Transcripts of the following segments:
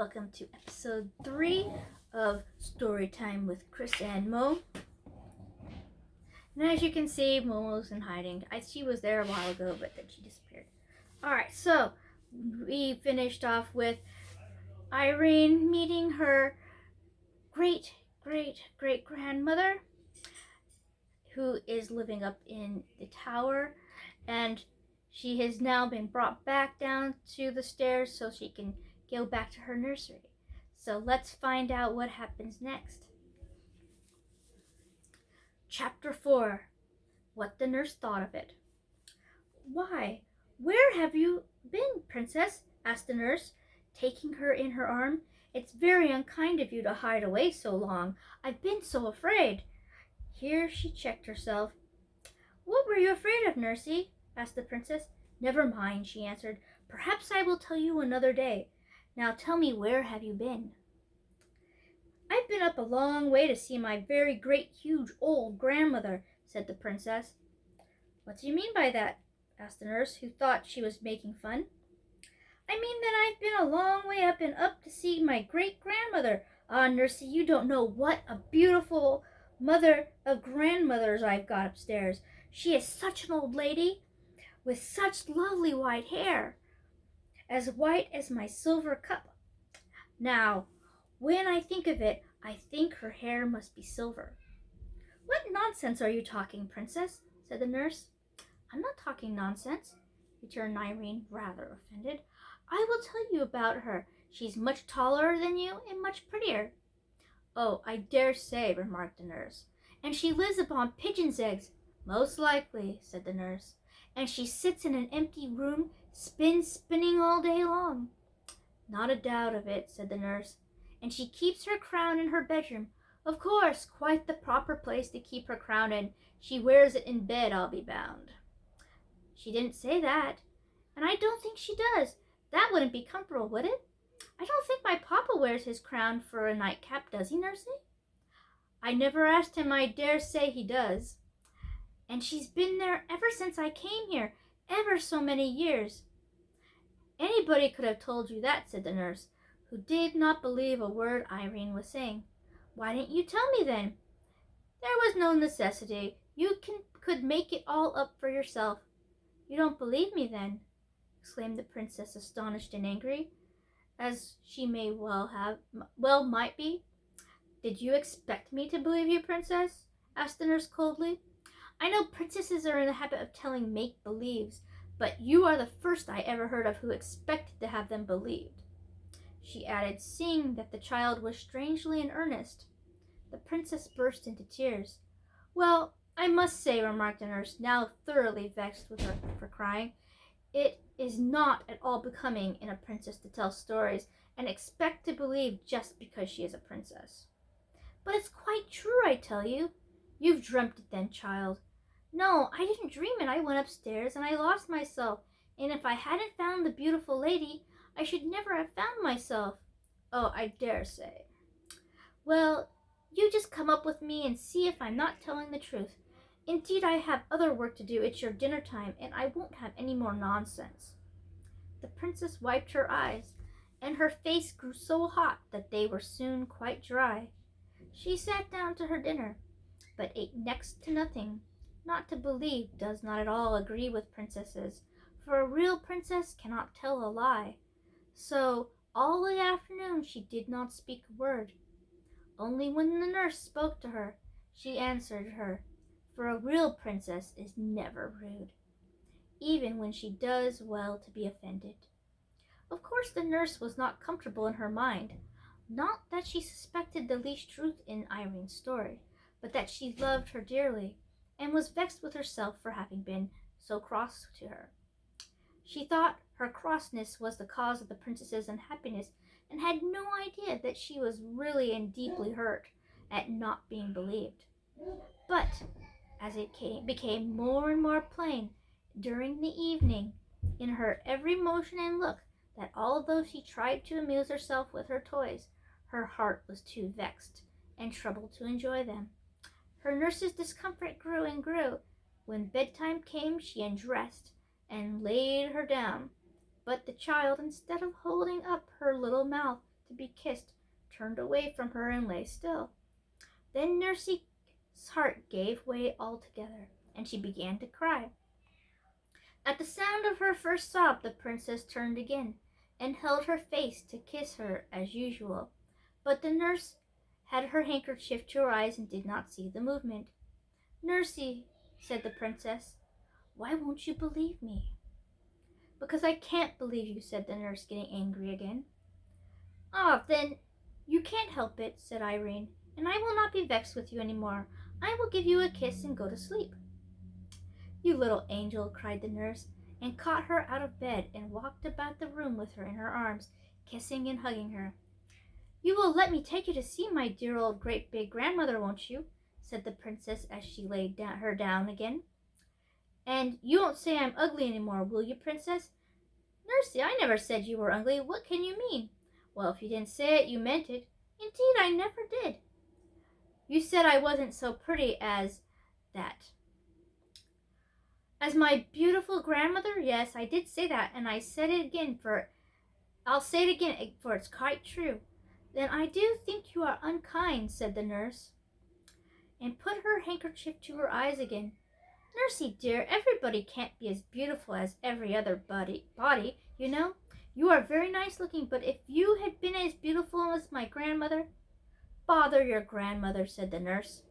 Welcome to episode 3 of Storytime with Chris and Mo. And as you can see, Momo's in hiding. She was there a while ago, but then she disappeared. Alright, so we finished off with Irene meeting her great-great-great-grandmother, who is living up in the tower, and she has now been brought back down to the stairs so she can go back to her nursery. So let's find out what happens next. Chapter 4. What the nurse thought of it. "Why, where have you been, princess?" asked the nurse, taking her in her arm. "It's very unkind of you to hide away so long. I've been so afraid." Here she checked herself. "What were you afraid of, nursie?" asked the princess. "Never mind," she answered. "Perhaps I will tell you another day. Now tell me, where have you been?" "I've been up a long way to see my very great, huge, old grandmother," said the princess. "What do you mean by that?" asked the nurse, who thought she was making fun. "I mean that I've been a long way up and up to see my great-grandmother. Ah, nursie, you don't know what a beautiful mother of grandmothers I've got upstairs. She is such an old lady, with such lovely white hair, as white as my silver cup. Now, when I think of it, I think her hair must be silver." "What nonsense are you talking, princess?" said the nurse. "I'm not talking nonsense," returned Irene, rather offended. "I will tell you about her. She's much taller than you and much prettier." "Oh, I dare say," remarked the nurse. "And she lives upon pigeons' eggs." "Most likely," said the nurse. "And she sits in an empty room, spinning all day long." "Not a doubt of it," said the nurse. "And she keeps her crown in her bedroom." "Of course, quite the proper place to keep her crown in. She wears it in bed, I'll be bound." "She didn't say that, and I don't think she does. That wouldn't be comfortable, would it? I don't think my papa wears his crown for a nightcap, does he, nursie?" "I never asked him. I dare say he does." "And she's been there ever since I came here, ever so many years." "Anybody could have told you that," said the nurse, who did not believe a word Irene was saying. "Why didn't you tell me then?" "There was no necessity. You could make it all up for yourself." "You don't believe me, then?" exclaimed the princess, astonished and angry, as she may well might be. "Did you expect me to believe you, princess?" asked the nurse coldly. "I know princesses are in the habit of telling make-believes, but you are the first I ever heard of who expected to have them believed," she added, seeing that the child was strangely in earnest. The princess burst into tears. "Well, I must say," remarked the nurse, now thoroughly vexed with her for crying, "it is not at all becoming in a princess to tell stories and expect to believe just because she is a princess." "But it's quite true, I tell you." "You've dreamt it then, child." "No, I didn't dream it. I went upstairs and I lost myself, and if I hadn't found the beautiful lady, I should never have found myself." "Oh, I dare say." "Well, you just come up with me and see if I'm not telling the truth. Indeed, I have other work to do. It's your dinner time, and I won't have any more nonsense." The princess wiped her eyes, and her face grew so hot that they were soon quite dry. She sat down to her dinner, but ate next to nothing. Not to believe does not at all agree with princesses, for a real princess cannot tell a lie. So all the afternoon she did not speak a word. Only when the nurse spoke to her, she answered her, for a real princess is never rude, even when she does well to be offended. Of course the nurse was not comfortable in her mind, not that she suspected the least truth in Irene's story, but that she loved her dearly, and was vexed with herself for having been so cross to her. She thought her crossness was the cause of the princess's unhappiness, and had no idea that she was really and deeply hurt at not being believed. But as it became more and more plain during the evening, in her every motion and look, that although she tried to amuse herself with her toys, her heart was too vexed and troubled to enjoy them. Her nurse's discomfort grew and grew. When bedtime came, she undressed and laid her down, but the child, instead of holding up her little mouth to be kissed, turned away from her and lay still. Then Nursie's heart gave way altogether, and she began to cry. At the sound of her first sob, the princess turned again, and held her face to kiss her as usual. But the nurse had her handkerchief to her eyes and did not see the movement. "Nursie," said the princess, "why won't you believe me?" "Because I can't believe you," said the nurse, getting angry again. "Ah, then you can't help it," said Irene, "and I will not be vexed with you any more. I will give you a kiss and go to sleep." "You little angel," cried the nurse, and caught her out of bed and walked about the room with her in her arms, kissing and hugging her. "You will let me take you to see my dear old great big grandmother, won't you?" said the princess as she laid her down again. "And you won't say I'm ugly any more, will you, princess?" "Nursie, I never said you were ugly. What can you mean?" "Well, if you didn't say it, you meant it." "Indeed, I never did." "You said I wasn't so pretty as that." "As my beautiful grandmother? Yes, I did say that, and I'll say it again, for it's quite true." "Then I do think you are unkind," said the nurse, and put her handkerchief to her eyes again. "Nursie dear, everybody can't be as beautiful as every other body, you know. You are very nice looking, but if you had been as beautiful as my grandmother—" "Bother your grandmother," said the nurse.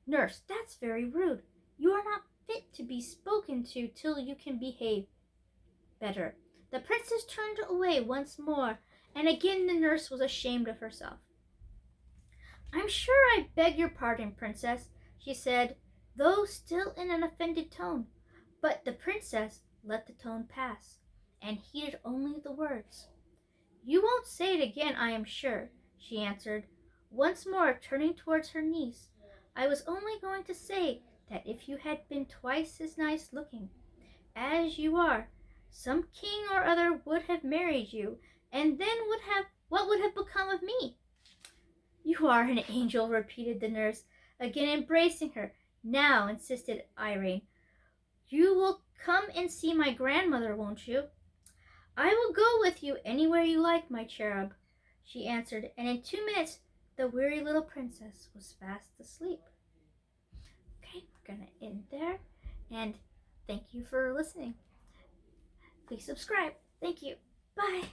"Nurse, that's very rude. You are not fit to be spoken to till you can behave better." The princess turned away once more, and again the nurse was ashamed of herself. "I'm sure I beg your pardon, princess," she said, though still in an offended tone. But the princess let the tone pass, and heeded only the words. "You won't say it again, I am sure," she answered, once more turning towards her niece. "I was only going to say that if you had been twice as nice looking as you are, some king or other would have married you, and then what would have become of me?" "You are an angel," repeated the nurse, again embracing her. "Now," insisted Irene, "you will come and see my grandmother, won't you?" "I will go with you anywhere you like, my cherub," she answered, and in 2 minutes the weary little princess was fast asleep. Okay, we're going to end there, and thank you for listening. Please subscribe. Thank you. Bye.